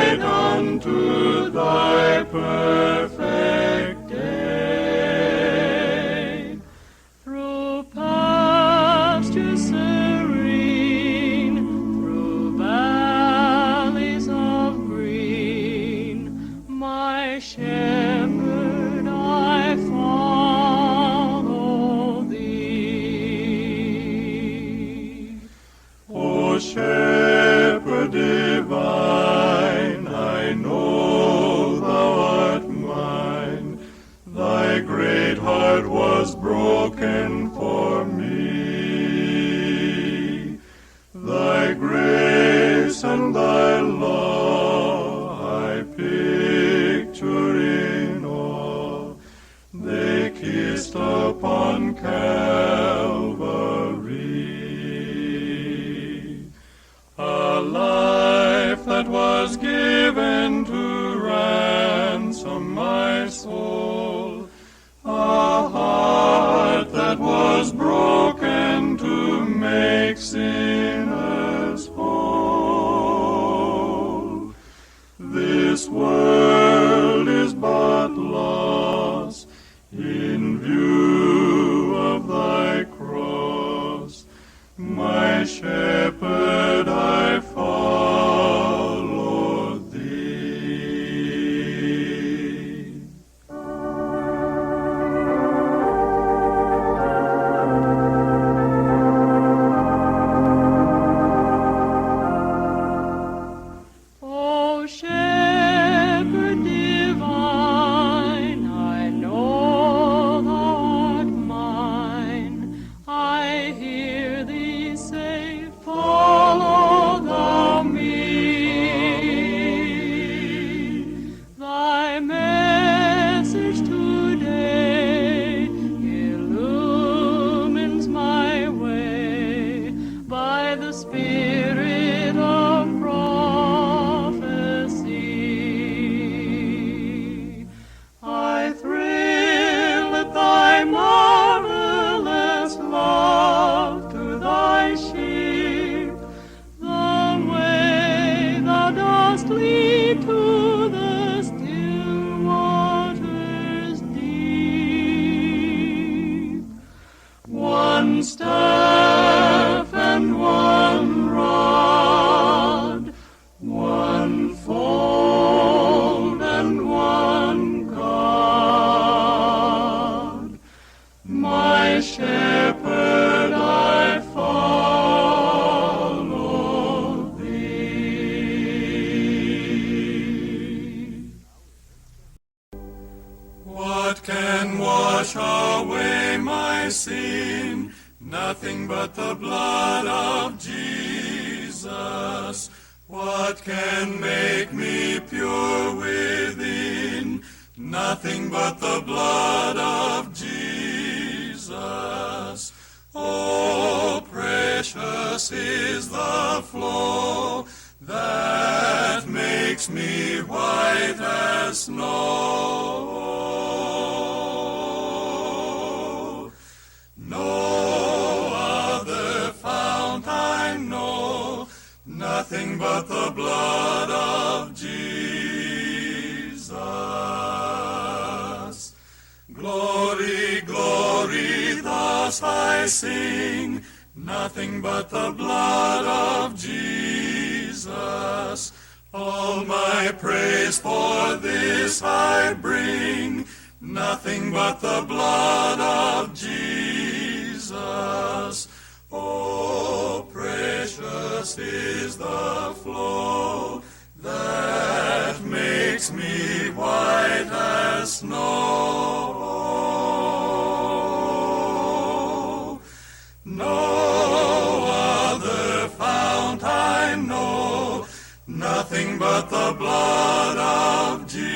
right unto thy perfect day. Through pastures serene, through valleys of green, my shepherd, I follow thee. O Shepherd divine, I know thou art mine. Thy great heart was broken for me. Thy grace and thy love I picture in awe. They kissed upon Calvary. A life that was given to ransom my soul. A heart that was broken to make sinners whole. This world is but loss in view of thy cross. My shepherd, I follow thee. O Shepherd divine, I know thou art mine. I hear thee say, follow thou me. Thy message today illumines my way by the Spirit of prophecy. I thrill at thy marvelous love to thy sheep, the way thou dost lead to the still waters deep. One staff and one rod, one fold and one God. My shepherd, I follow thee. What can wash away my sin? Nothing but the blood of Jesus. What can make me pure within? Nothing but the blood of Jesus. Oh, precious is the flow that makes me white as snow. No other fount I know, nothing but the blood of Jesus. Glory, glory, thus I sing, nothing but the blood of Jesus. All my praise for this I bring, nothing but the blood of Jesus. Oh, precious is the flow that makes me white as snow. No other fount I know, nothing but the blood of Jesus.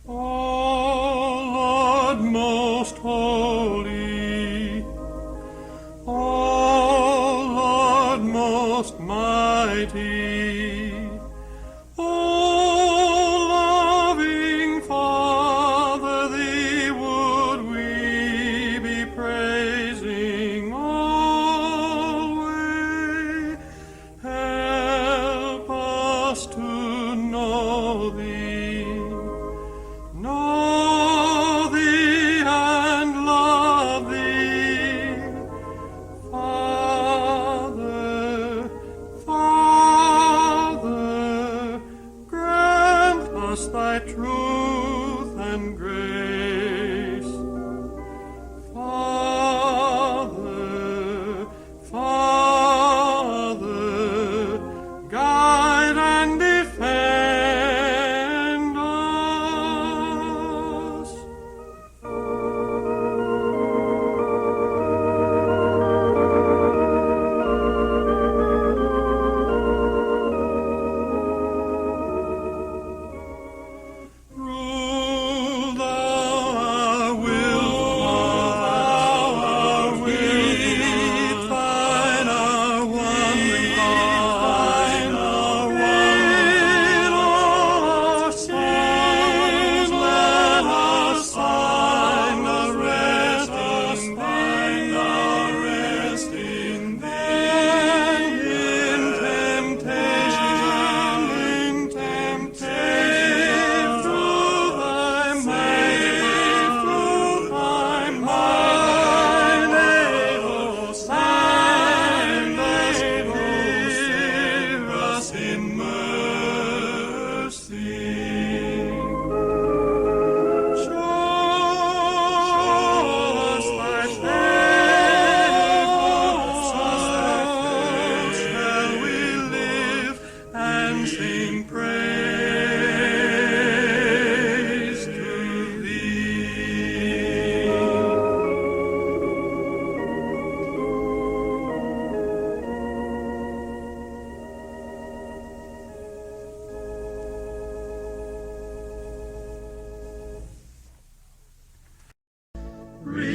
O Lord most holy, O Lord most mighty, O loving Father, thee would we be praising all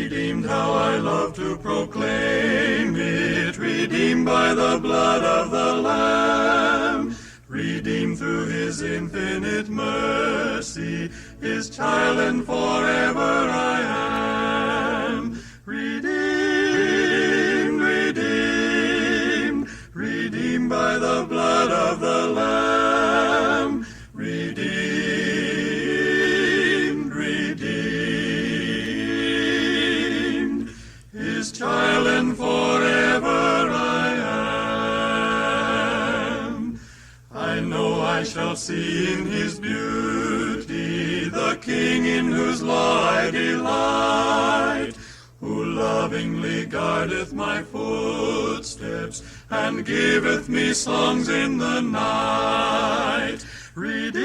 Redeemed, how I love to proclaim it, redeemed by the blood of the Lamb, redeemed through his infinite mercy, his child and forever I am. Redeemed, redeemed, redeemed by the blood of the Lamb, redeemed, redeemed, his child and forever I am. I know I shall see in his beauty the King in whose law I delight, who lovingly guardeth my footsteps and giveth me songs in the night. Redeemed,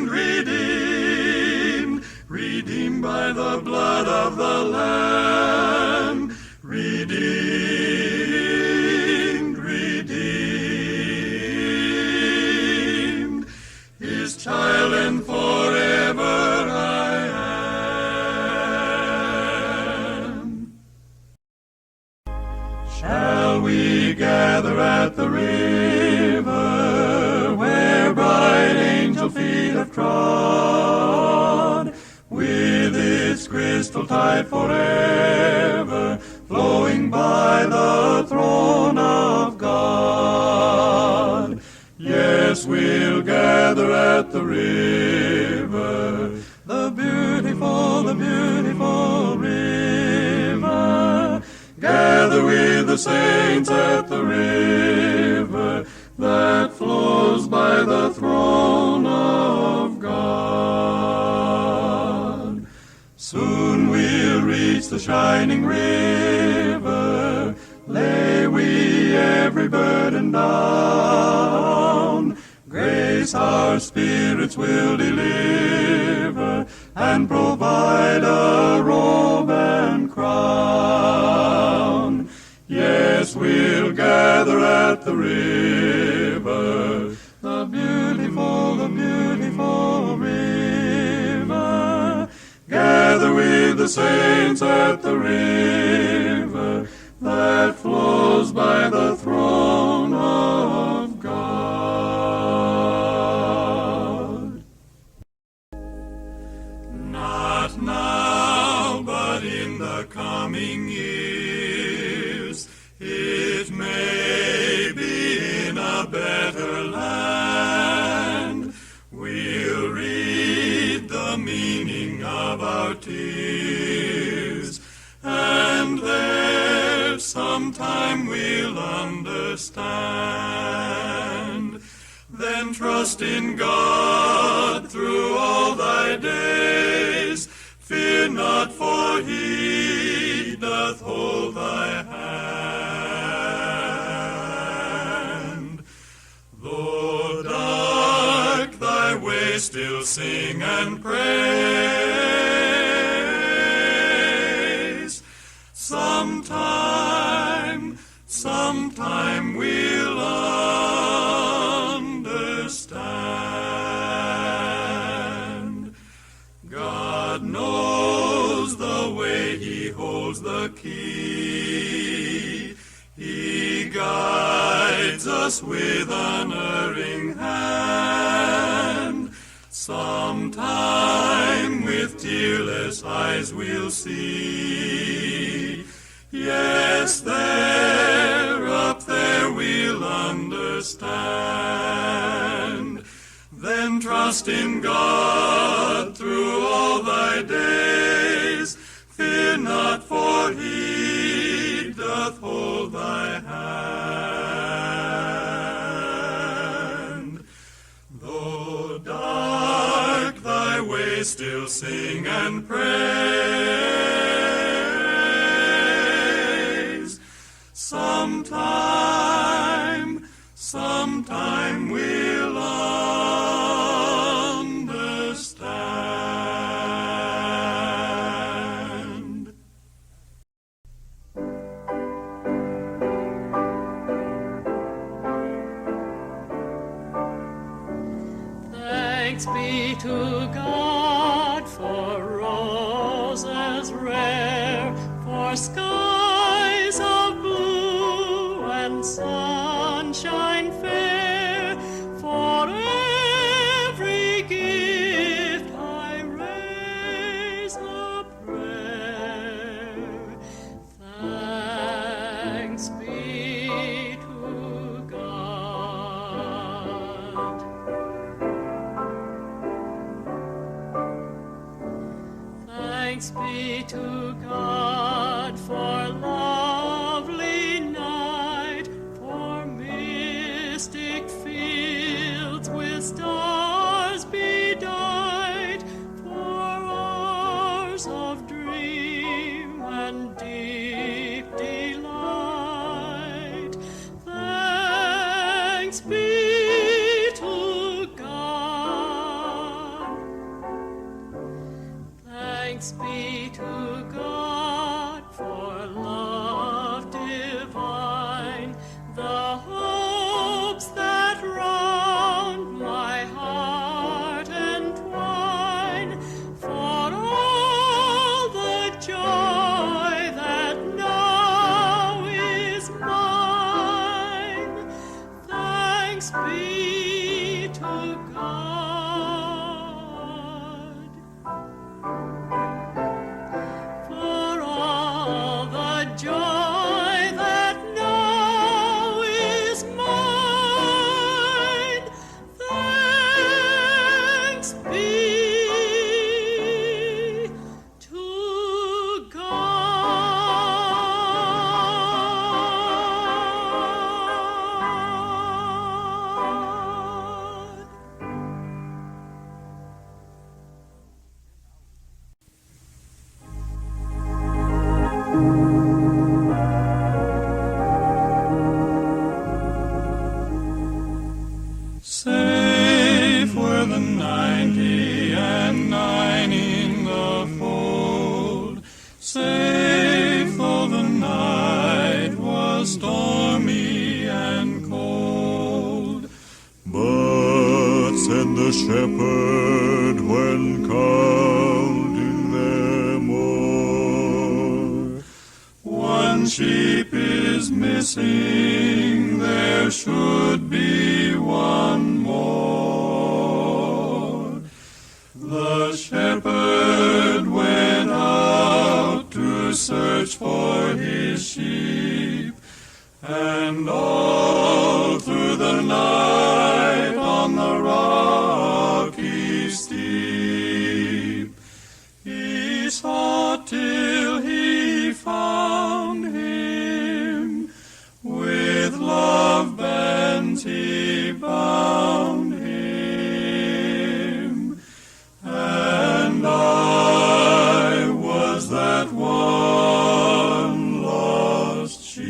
redeemed, redeemed by the blood of the Lamb, redeemed, redeemed, his child and forever I am. Shall we gather at the river, where bright angel feet have trod, with its crystal tide forever flowing by the throne of God? Yes, we'll gather at the river, the beautiful river. Gather with the saints at the river that flows by the throne of God. Soon we'll reach the shining river, lay we every burden down. Grace our spirits will deliver, and provide a robe and crown. Yes, we'll gather at the river, the beautiful river. Gather with the saints at the river that flows by the throne of God. Not now, but in the coming years, it may be in a better land. We'll read the meaning of our tears, and there sometime we'll understand. Then trust in God through all thy days. Fear not, for he doth hold thy hand. Though dark thy way, still sing and praise. Sometime we'll understand. God knows the way, he holds the key. He guides us with unerring hand. Sometime with tearless eyes we'll see. Yes, there, up there we'll understand. Then trust in God through all thy days. Fear not, for he doth hold thy hand. Though dark thy way, still sing and praise. Sometime we'll understand. Thanks be to God for roses red prayer for skies of blue and sunshine fair, for every gift I raise a prayer. Thanks be to God. Thanks be to God for lovely night, for mystic fields with stars bedight, for hours of dream and deep delight. Thanks be to God. Thanks be to God for love divine, the hopes that round my heart entwine, for all the joy that now is mine. Thanks be to God. For all the joy that now is mine, thanks be to God. Safe were the 99 in the fold, safe though the night was stormy and cold. But said the shepherd when counting them o'er, one sheep is missing, there should be one more. The shepherd went out to search for his sheep, and all through the night on the rocky steep, he sought till he found him. With love bands he bound him, and I was that one lost sheep.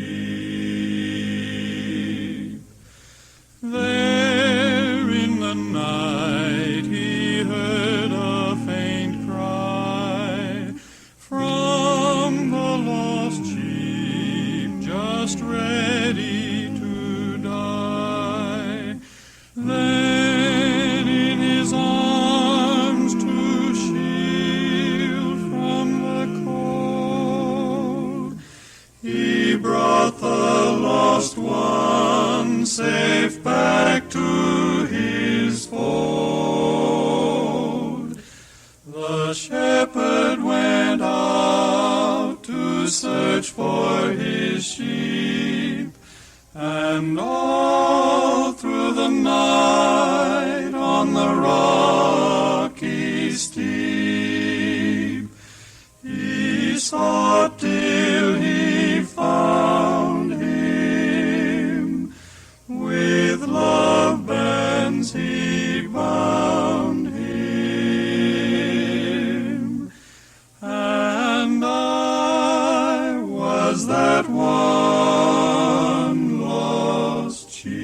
There in the night he heard a faint cry from the lost sheep, just ready to die. Then in his arms to shield from the cold, he brought the lost one safe back to his fold. The shepherd went out to search for his sheep, and all through the night on the rocky steep, he sought till he found him. With love bands he bound him, and I was that one lost sheep.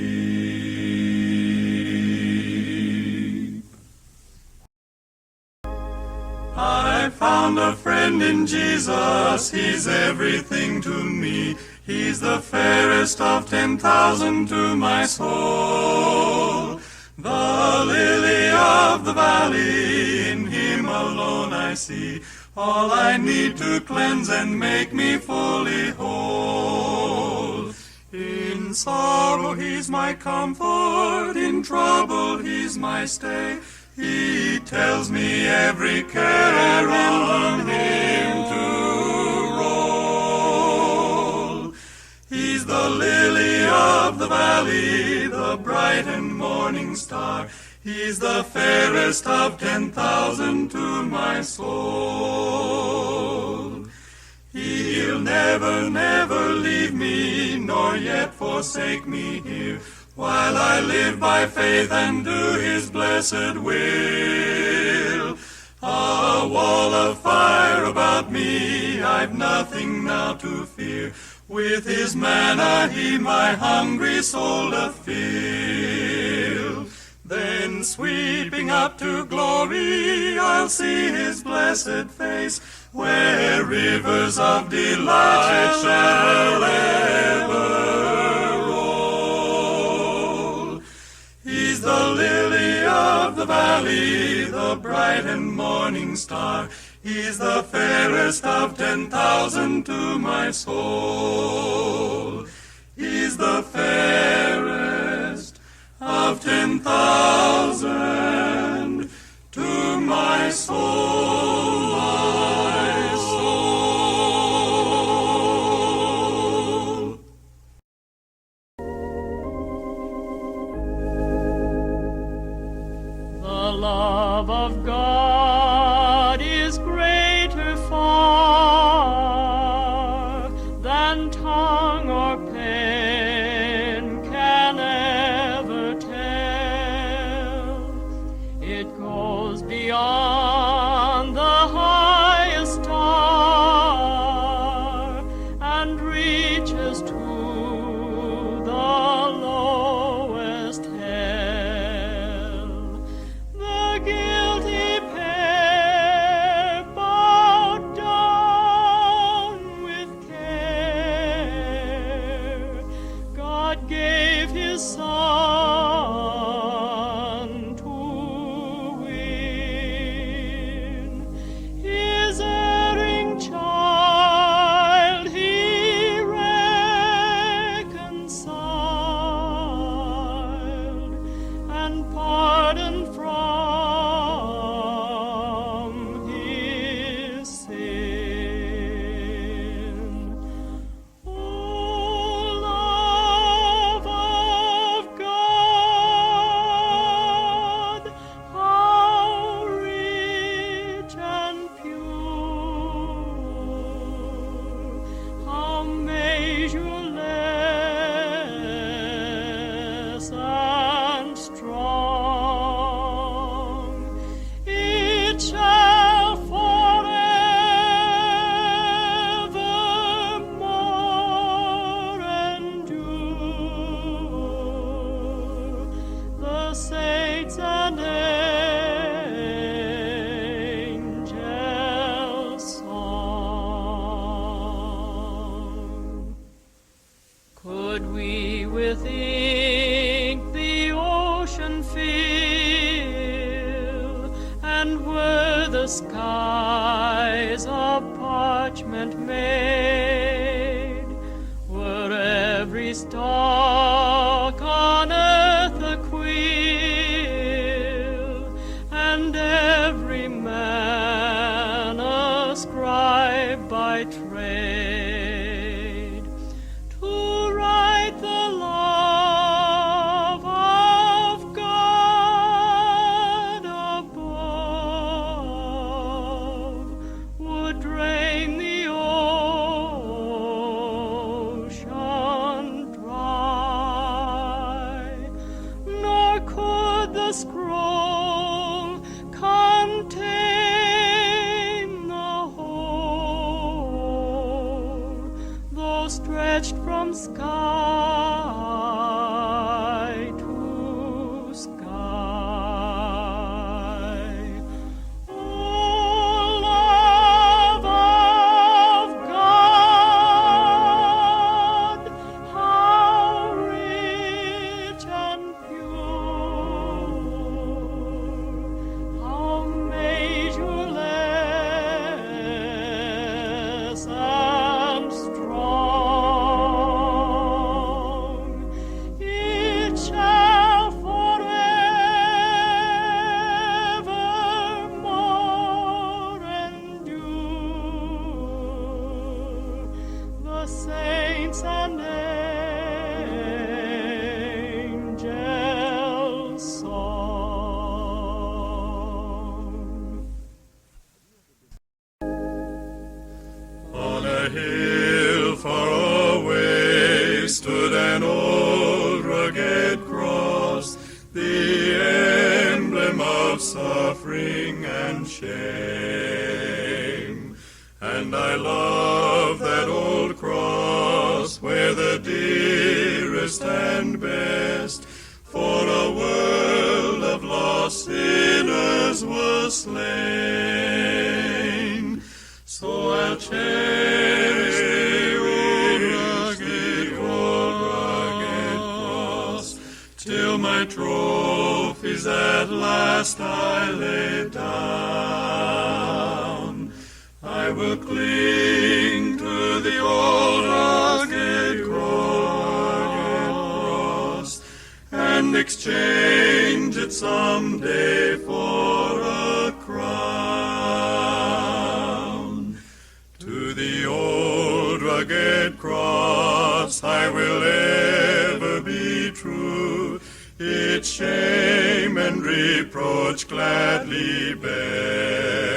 I found a friend in Jesus, he's everything to me. He's the fairest of 10,000 to my soul. The lily of the valley, in him alone I see. all I need to cleanse and make me fully whole. In sorrow he's my comfort, in trouble he's my stay. He tells me every care on him to roll. He's the lily of the valley, the bright and morning star. He's the fairest of 10,000 to my soul. He'll never, never leave me, nor yet forsake me here, while I live by faith and do his blessed will. A wall of fire about me, I've nothing now to fear. With his manna he my hungry soul doth fill. Then sweeping up to glory, I'll see his blessed face, where rivers of delight shall ever roll. He's the lily of the valley, the bright and morning star. He's the fairest of 10,000 to my soul. He's the fairest of 10,000 to my soul, my soul. The love of God is greater far than tongue or pen can ever tell. It goes beyond the highest star and reaches to the lowest hell. The guilty pair bowed down with care. God gave his Son to win his erring child. He reconciled and pardoned from his sin. O love of God, how rich and pure, how measureless and strong. It shall forevermore endure. The saints and angels' song. Could we with ink the ocean fill, and were the skies of parchment made, were every stalk on earth a quill, and every man a scribe by trade, to write the love of God above would drain the ocean dry, nor could the scroll contain the whole, though stretched from sky to sky. O love of God, how rich and pure, how measureless saints and angels' song. On a hill far away stood an old rugged cross, the emblem of suffering and shame. And I love that old cross where the dearest and best for a world of lost sinners was slain. So I'll cherish the old rugged cross till my trophies at last I lay down. I will cling to the old rugged cross and exchange it someday for a crown. To the old rugged cross I will ever be true, its shame and reproach gladly bear.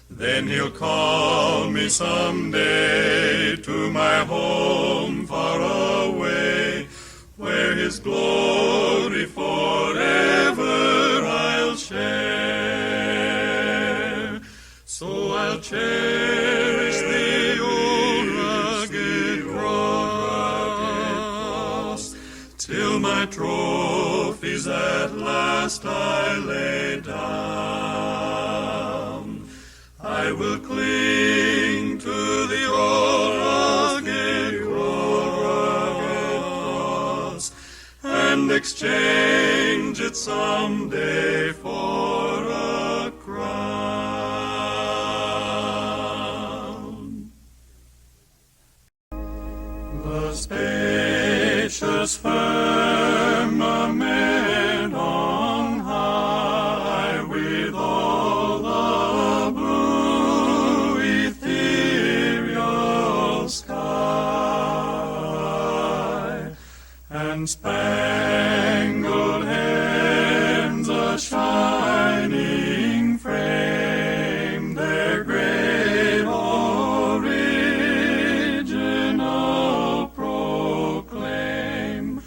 Then he'll call me someday to my home far away, where his glory forever I'll share. So I'll cherish the old rugged cross till my trophies at last I lay down. I will cling to the old rugged cross and exchange it someday for a crown. The spacious firmament on high, with all the blue ethereal sky, and spangled heavens a shining frame, their great original proclaim.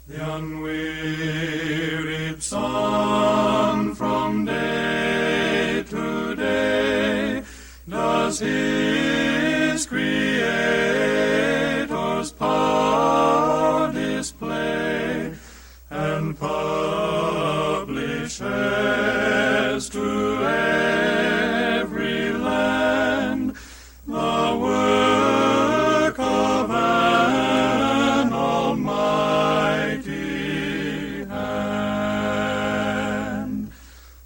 The unwearied sun from day to day does his Creator's power display, and publishes to every land the work of an almighty hand.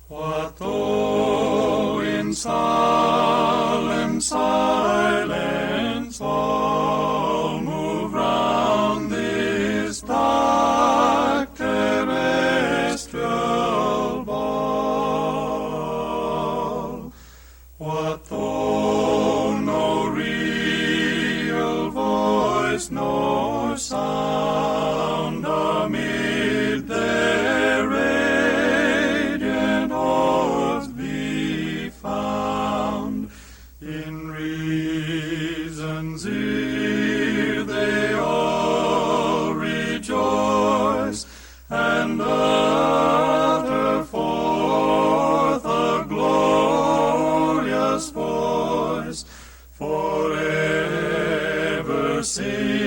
What though in solemn silence all move round this dark terrestrial ball? What though no real voice nor sound amid their radiant orbs be found? In reason's ear they all rejoice and utter forth a glorious voice, forever sing